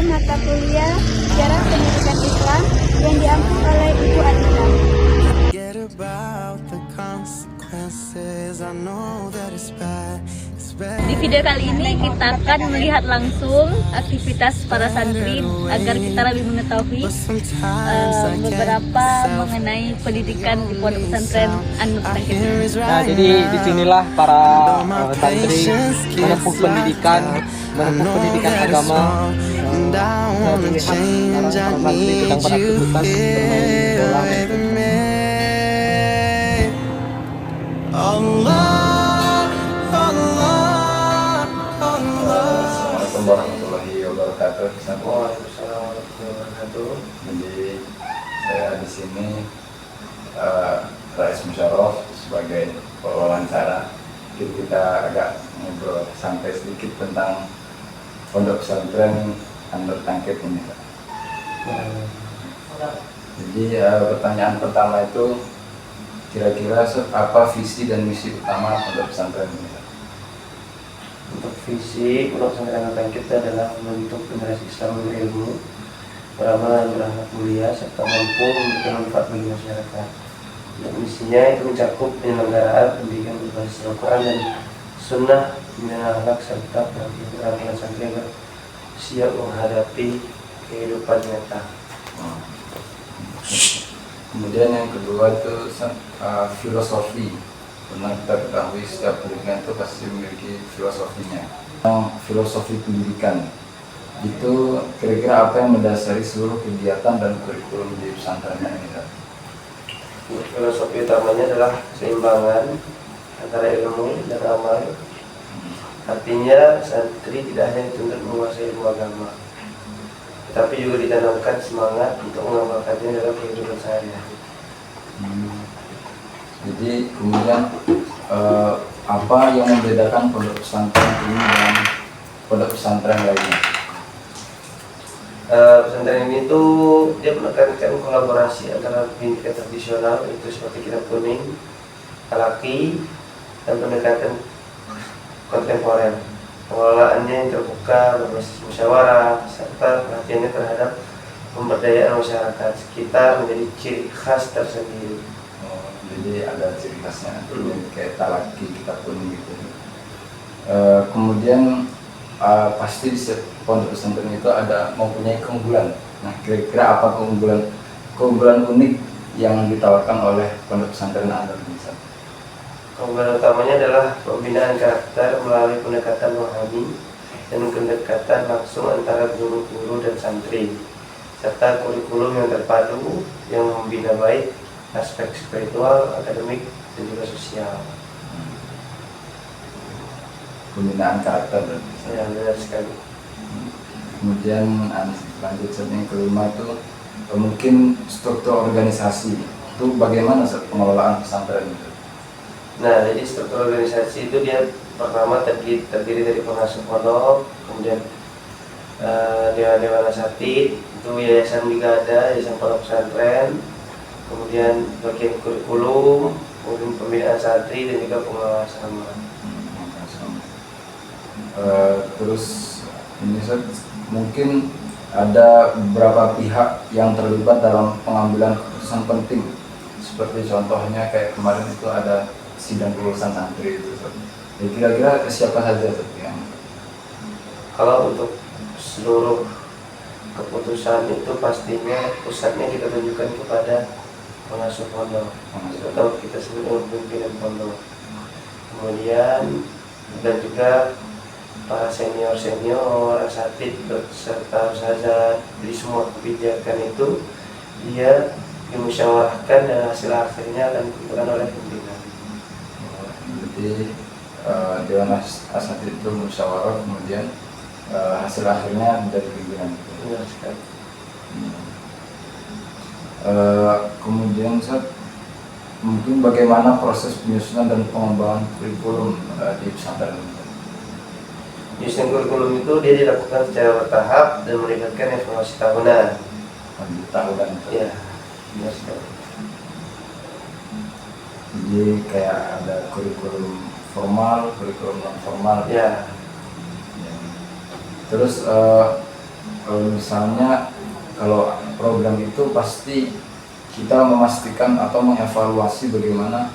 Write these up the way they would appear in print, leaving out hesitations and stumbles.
mata kuliah Sejarah Pendidikan Islam yang diambil oleh Ibu Adita. Forget about the consequences. I know that it's bad. Di video kali ini kita akan melihat langsung aktivitas para santri agar kita lebih mengetahui beberapa mengenai pendidikan di Pondok Pesantren An-Nur Tangkit. Nah, jadi disinilah para santri menempuh pendidikan agama. Saya melihat sekarang para santri sedang beraktivitas bermain bola. Assalamualaikum warahmatullahi wabarakatuh. Jadi saya di sini Rais Musyarof sebagai pewawancara. Kita agak ngobrol sampai sedikit tentang Pondok Pesantren An-Nur Tangkit ini. Jadi pertanyaan pertama itu kira-kira apa visi dan misi utama Pondok Pesantren ini? Untuk visi Pondok Pesantren An-Nur Tangkit adalah membentuk generasi Islam berilmu, beramal dan berakhlak mulia serta mampu memberikan manfaat bagi masyarakat. Untuk misinya itu mencakup penyelenggaraan pendidikan berbasis Al-Quran dan Sunnah, pembinaan akhlak serta pelatihan santri agar siap menghadapi kehidupan nyata. Kemudian yang kedua itu filosofi. Karena kita ketahui setiap pendidikan itu pasti memiliki filosofinya. Filosofi pendidikan itu kira-kira apa yang mendasari seluruh kegiatan dan kurikulum di pesantrennya ini? Filosofi utamanya adalah keseimbangan antara ilmu dan amal. Artinya santri tidak hanya dituntut menguasai ilmu agama, tetapi juga ditanamkan semangat untuk mengamalkannya dalam kehidupan sehari-hari. Jadi kemudian apa yang membedakan pondok pesantren ini dengan pondok pesantren lainnya? Pesantren ini tuh dia menekankan kolaborasi antara pendidikan tradisional itu seperti kitab kuning, talaki, dan pendekatan kontemporer. Pengelolaannya yang terbuka, berbasis musyawarah, serta perhatiannya terhadap pemberdayaan masyarakat sekitar menjadi ciri khas tersendiri. Jadi ada ciri khasnya, kayak talaki, kitab kuning gitu. Kemudian pasti di pondok pesantren itu ada mempunyai keunggulan. Nah, kira-kira apa keunggulan unik yang ditawarkan oleh pondok pesantren An-Nur ini? Keunggulan utamanya adalah pembinaan karakter melalui pendekatan rohani dan pendekatan langsung antara guru-guru dan santri, serta kurikulum yang terpadu yang membina baik aspek spiritual, akademik, dan juga sosial. Pembinaan karakter dan Ya, benar sekali. kemudian lanjut yang kelima itu mungkin struktur organisasi itu bagaimana pengelolaan pesantren itu? Nah, jadi struktur organisasi itu dia pertama terdiri dari pengasuh pondok, kemudian dewan asatid, itu yayasan juga ada, yayasan pondok pesantren, kemudian bagian kurikulum, kemudian pembinaan santri dan juga pengelola asrama. Terus ini mungkin ada beberapa pihak yang terlibat dalam pengambilan keputusan penting, seperti contohnya kayak kemarin itu ada sidang kelulusan santri itu. Ya, kira-kira siapa saja yang Kalau untuk seluruh keputusan itu pastinya pusatnya kita tunjukkan kepada pengasuh pondok atau kita sebut dengan pimpinan pondok. Kemudian dan juga para senior asatid serta ustazah. Jadi semua kebijakan itu dia dimusyawarahkan dan hasil akhirnya akan ditentukan oleh pimpinan. Jadi dewan asatid itu musyawarah, kemudian hasil akhirnya dari pimpinan. Benar sekali. Kemudian mungkin bagaimana proses penyusunan dan pengembangan kurikulum di pesantren? Penyusunan kurikulum itu dia dilakukan secara bertahap dan melibatkan evaluasi tahunan. Tahunan. Ya, benar sekali. Jadi kayak ada kurikulum formal, kurikulum non formal. Ya. Terus misalnya kalau program itu pasti kita memastikan atau mengevaluasi bagaimana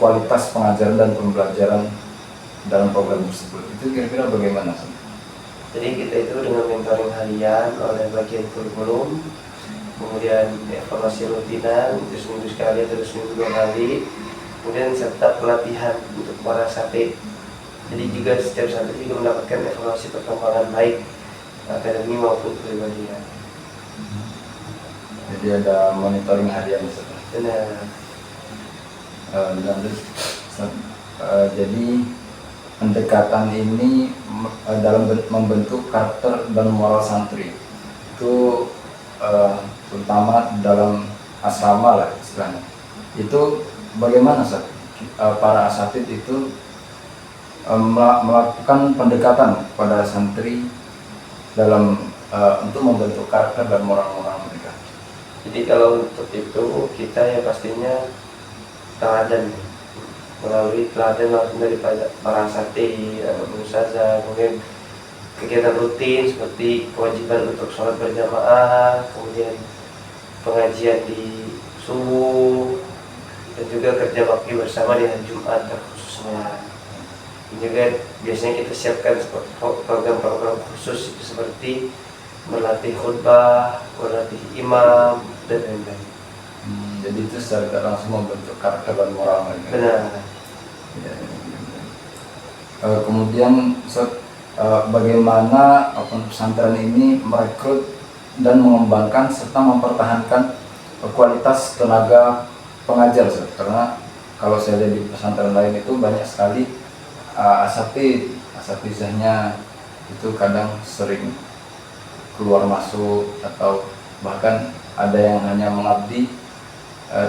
kualitas pengajaran dan pembelajaran dalam program tersebut. Itu kira-kira bagaimana sih? Jadi kita itu dengan mentoring harian oleh bagian kurikulum, kemudian evaluasi rutinan itu seminggu sekali atau seminggu 2 kali, kemudian serta pelatihan untuk para sate. Jadi juga setiap santri juga mendapatkan evaluasi perkembangan baik akademi maupun kepribadian. Jadi ada monitoring harian Ustaz. Benar. Dan terus jadi pendekatan ini dalam membentuk karakter dan moral santri itu terutama dalam asrama lah istilahnya. Itu bagaimana Ustaz? Para asatid itu melakukan pendekatan pada santri dalam untuk membentuk karakter dan moral-moral mereka. Jadi kalau untuk itu kita ya pastinya teladan, melalui teladan langsung dari para asatid ataupun ustazah, kemudian kegiatan rutin seperti kewajiban untuk sholat berjamaah, kemudian pengajian di subuh, dan juga kerja bakti bersama di hari Jumat khususnya. Dan juga biasanya kita siapkan program-program khusus itu seperti berlatih khutbah, berlatih imam, dan lain-lain. Jadi itu secara langsung membentuk karakter dan moral mereka. Benar. Ya. Kemudian Ustaz, bagaimana pesantren ini merekrut dan mengembangkan serta mempertahankan kualitas tenaga pengajar Ustaz? Karena kalau saya lihat di pesantren lain itu banyak sekali asatizahnya itu kadang sering keluar masuk atau bahkan ada yang hanya mengabdi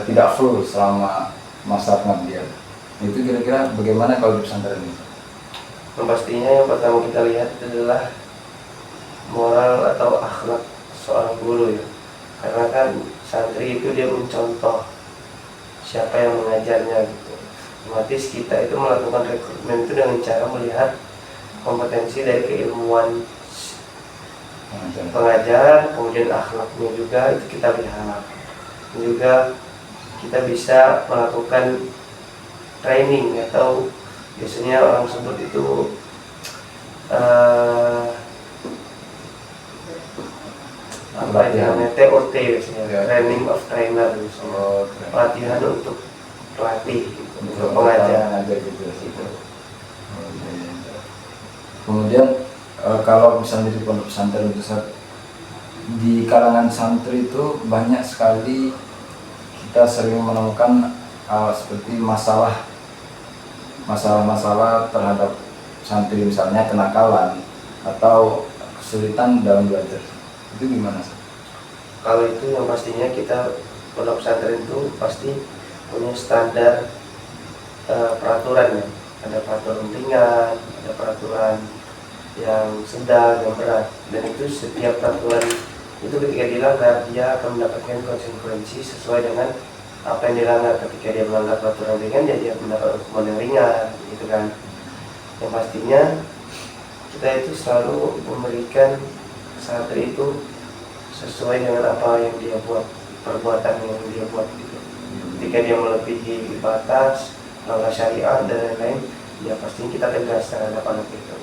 tidak full selama masa pengabdian. Itu kira-kira bagaimana kalau di pesantren ini? Pastinya yang pertama kita lihat adalah moral atau akhlak seorang guru ya. Karena kan santri itu dia mencontoh siapa yang mengajarnya gitu. Otomatis kita itu melakukan rekrutmen itu dengan cara melihat kompetensi dari keilmuan pengajar, kemudian akhlaknya juga itu kita lihat. Dan juga kita bisa melakukan training atau biasanya orang sebut itu apa namanya TOT biasanya, training of trainer biasanya. Pelatihan untuk pelatih untuk pengajar gitu. Kemudian kalau misalnya di pondok pesantren besar di kalangan santri itu banyak sekali kita sering menemukan seperti masalah-masalah terhadap santri, misalnya kenakalan atau kesulitan dalam belajar. Itu gimana sih? Kalau itu yang pastinya kita pondok pesantren itu pasti punya standar peraturan ya. Ada peraturan ringan, ada peraturan yang sedang, yang berat, dan itu setiap peraturan itu ketika dilanggar dia akan mendapatkan konsekuensi sesuai dengan apa yang dilanggar. Ketika dia melanggar peraturan ringan dia mendapat hukuman yang ringan gitu kan. Yang pastinya kita itu selalu memberikan santri itu sesuai dengan apa yang dia buat, perbuatan yang dia buat gitu. Ketika dia melebihi batas, melanggar syariat dan lain-lain, ya pastinya kita tegas terhadap anak itu.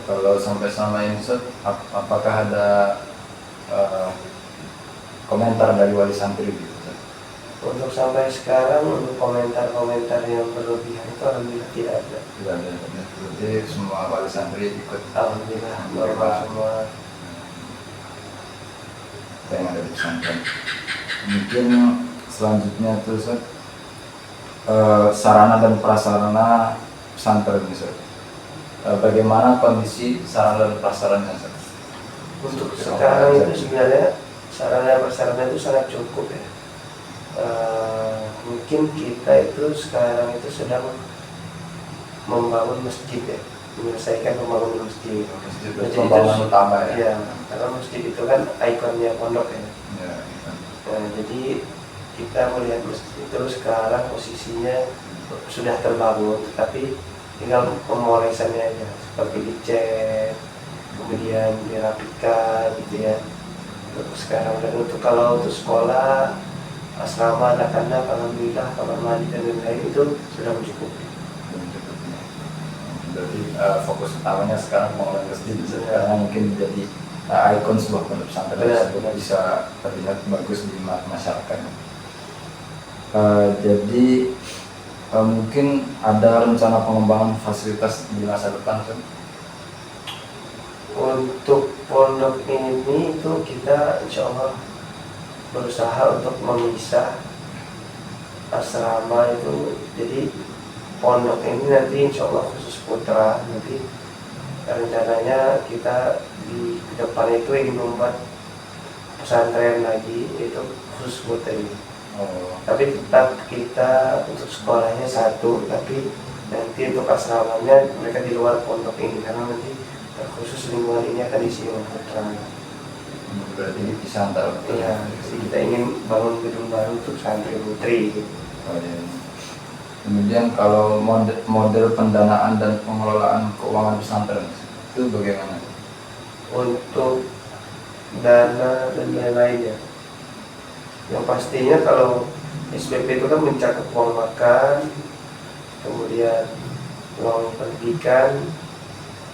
Kalau sampai sama ini Ustaz, apakah ada komentar dari wali santri gitu? Untuk sampai sekarang untuk komentar-komentar yang berlebihan itu alhamdulillah tidak ada. Tidak ada. Berarti semua wali santri ikut. Alhamdulillah normal semua. Yang ada di pesantren. Mungkin selanjutnya tuh Ustaz, sarana dan prasarana pesantren Ustaz. Bagaimana kondisi sarana dan prasarana Ustaz? Untuk sekarang itu sebenarnya sarana prasarana itu sangat cukup ya. Mungkin kita itu sekarang itu sedang membangun masjid ya, menyelesaikan pembangunan masjid. Pembangunan utama ya. Ya, karena masjid itu kan ikonnya pondok ya. Ya, Nah, jadi kita melihat masjid itu sekarang posisinya sudah terbangun, tapi tinggal pemolesannya aja, seperti dicat, kemudian dirapikan gitu ya untuk sekarang. Dan untuk kalau untuk sekolah asrama anak-anak, alhamdulillah kamar mandi dan lain-lain itu sudah mencukupi. Berarti fokus utamanya sekarang pengelolaan masjid karena mungkin menjadi ikon sebuah pondok pesantren tersebut bisa terlihat bagus di masyarakat. Jadi mungkin ada rencana pengembangan fasilitas di masa depan kan? Untuk pondok ini itu kita insya Allah berusaha untuk memisah asrama itu. Jadi pondok ini nanti insya Allah khusus putra, nanti rencananya kita di depan itu ingin membuat pesantren lagi itu khusus putra ini. Tapi tetap kita untuk sekolahnya satu, tapi nanti untuk asramanya mereka di luar pondok ini karena nanti khusus lingkungan ini akan diisi oleh putra. Berarti bisa antara Iya, kita ingin bangun gedung baru untuk santri putri. Kemudian kalau model pendanaan dan pengelolaan keuangan pesantren itu bagaimana? Untuk dana dan lain-lainnya, yang pastinya kalau SPP itu kan mencakup uang makan, kemudian uang pendidikan,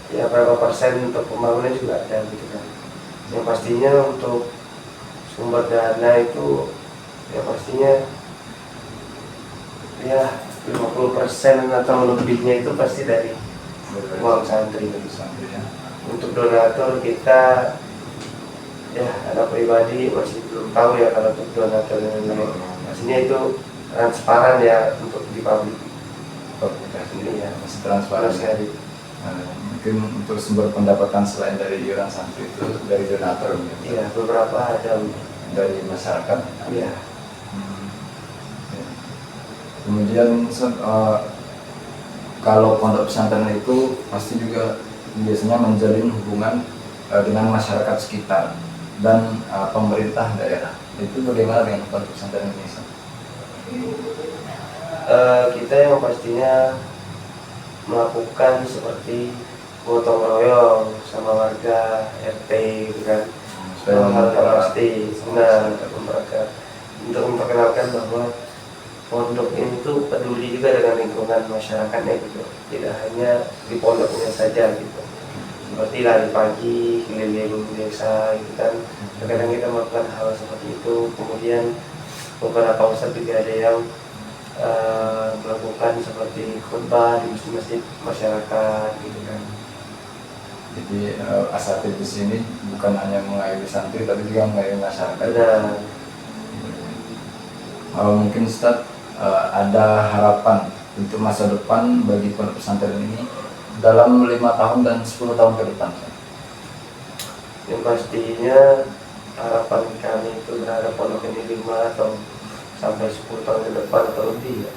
ya berapa persen untuk pembangunan juga ada gitu kan. Yang pastinya untuk sumber dana itu ya pastinya ya 50% atau lebihnya itu pasti dari uang santri. Ya. Untuk donatur kita ya anak pribadi masih belum tahu ya kalau untuk donatur dan lain-lain. Pastinya itu transparan ya untuk di publik. Ini ya masih transparan sekali. Mungkin untuk sumber pendapatan selain dari iuran santri itu dari donatur. Iya, beberapa ada dari masyarakat. Iya. Kemudian kalau pondok pesantren itu pasti juga biasanya menjalin hubungan dengan masyarakat sekitar dan pemerintah daerah. Itu bagaimana dengan pondok pesantren Indonesia? Kita yang pastinya melakukan seperti gotong royong sama warga RT gitu kan. Hal yang pasti benar untuk memperkenalkan bahwa pondok ini tuh peduli juga dengan lingkungan masyarakatnya gitu, tidak hanya di pondoknya saja gitu. Seperti lari pagi, keliling desa gitu kan. Kadang kita melakukan hal seperti itu. Kemudian beberapa ustadz juga ada yang melakukan seperti khutbah di masjid-masjid masyarakat gitu kan. Jadi asatid di sini bukan hanya mengayomi santri tapi juga mengayomi masyarakat. Benar. Mungkin Ustadz ada harapan untuk masa depan bagi pondok pesantren ini dalam 5 tahun dan 10 tahun ke depan. Yang pastinya harapan kami itu berharap pondok ini 5 atau sampai 10 tahun ke depan atau lebih ya.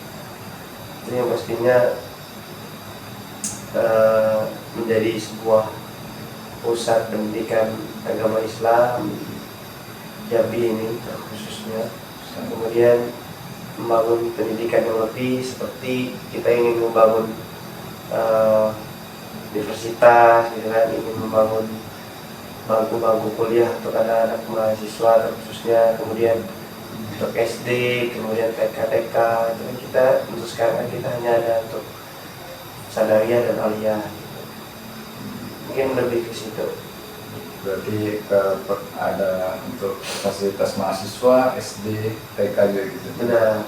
Itu yang pastinya menjadi sebuah pusat pendidikan agama Islam Jambi ini khususnya. Kemudian membangun pendidikan yang lebih seperti kita ingin membangun universitas, gitu kan, ingin membangun bangku-bangku kuliah untuk anak-anak mahasiswa khususnya, kemudian untuk SD, kemudian TK, itu kan kita untuk sekarang kita hanya ada untuk sanawiyah dan aliyah, gitu. Mungkin lebih ke situ. Berarti ada untuk fasilitas mahasiswa, SD, TK juga gitu. Benar.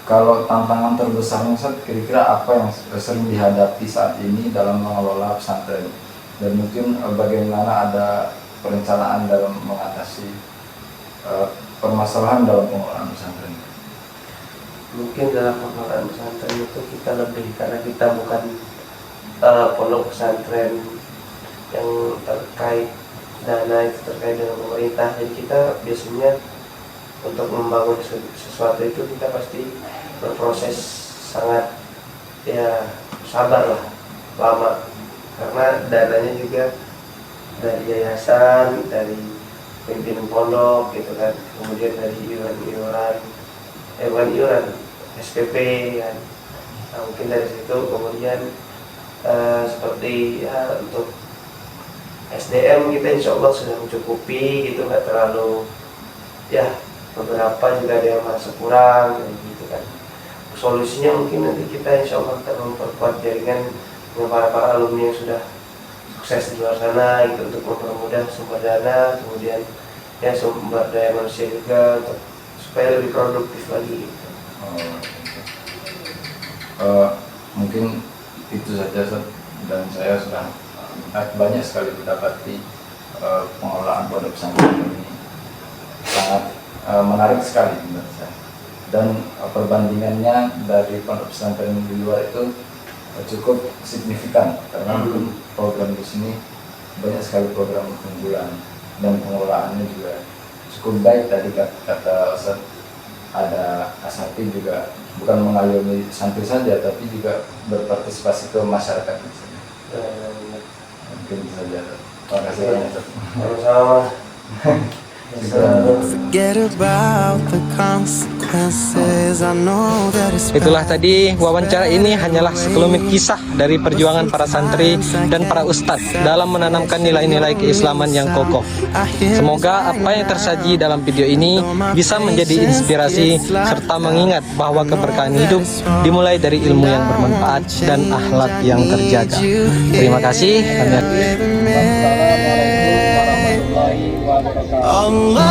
Kalau tantangan terbesarnya Ustaz, kira-kira apa yang sering dihadapi saat ini dalam mengelola pesantren? Dan mungkin bagaimana ada perencanaan dalam mengatasi permasalahan dalam pengelolaan pesantren? Mungkin dalam pengelolaan pesantren itu kita lebih, karena kita bukan pondok pesantren yang terkait dana itu terkait dengan pemerintah, jadi kita biasanya untuk membangun sesuatu itu kita pasti berproses sangat ya sabar lah, lama, karena dananya juga dari yayasan, dari pimpinan pondok gitu kan, kemudian dari iuran SPP kan. Nah, mungkin dari situ kemudian seperti ya untuk SDM kita insya Allah sudah mencukupi gitu, nggak terlalu ya, beberapa juga ada yang merasa kurang gitu kan. Solusinya mungkin nanti kita insya Allah akan memperkuat jaringan dengan para alumni yang sudah sukses di luar sana gitu, untuk mempermudah sumber dana, kemudian ya sumber daya manusia juga untuk supaya lebih produktif lagi gitu. Mungkin itu saja Ustaz. Dan saya sudah banyak sekali mendapati pengelolaan pondok pesantren ini sangat menarik sekali menurut saya. Dan perbandingannya dari pondok pesantren di luar itu cukup signifikan, karena program di sini banyak sekali program unggulan dan pengelolaannya juga cukup baik. Tadi kata Ustaz, ada asatid juga bukan mengayomi santri saja, tapi juga berpartisipasi ke masyarakat di sini. Mungkin bisa saja. Terima kasih banyak. Sama-sama. Forget about the consequences. I know that it's Itulah tadi wawancara ini hanyalah sekelumit kisah dari perjuangan para santri dan para ustadz dalam menanamkan nilai-nilai keislaman yang kokoh. Semoga apa yang tersaji dalam video ini bisa menjadi inspirasi serta mengingat bahwa keberkahan hidup dimulai dari ilmu yang bermanfaat dan akhlak yang terjaga. Terima kasih. Allah.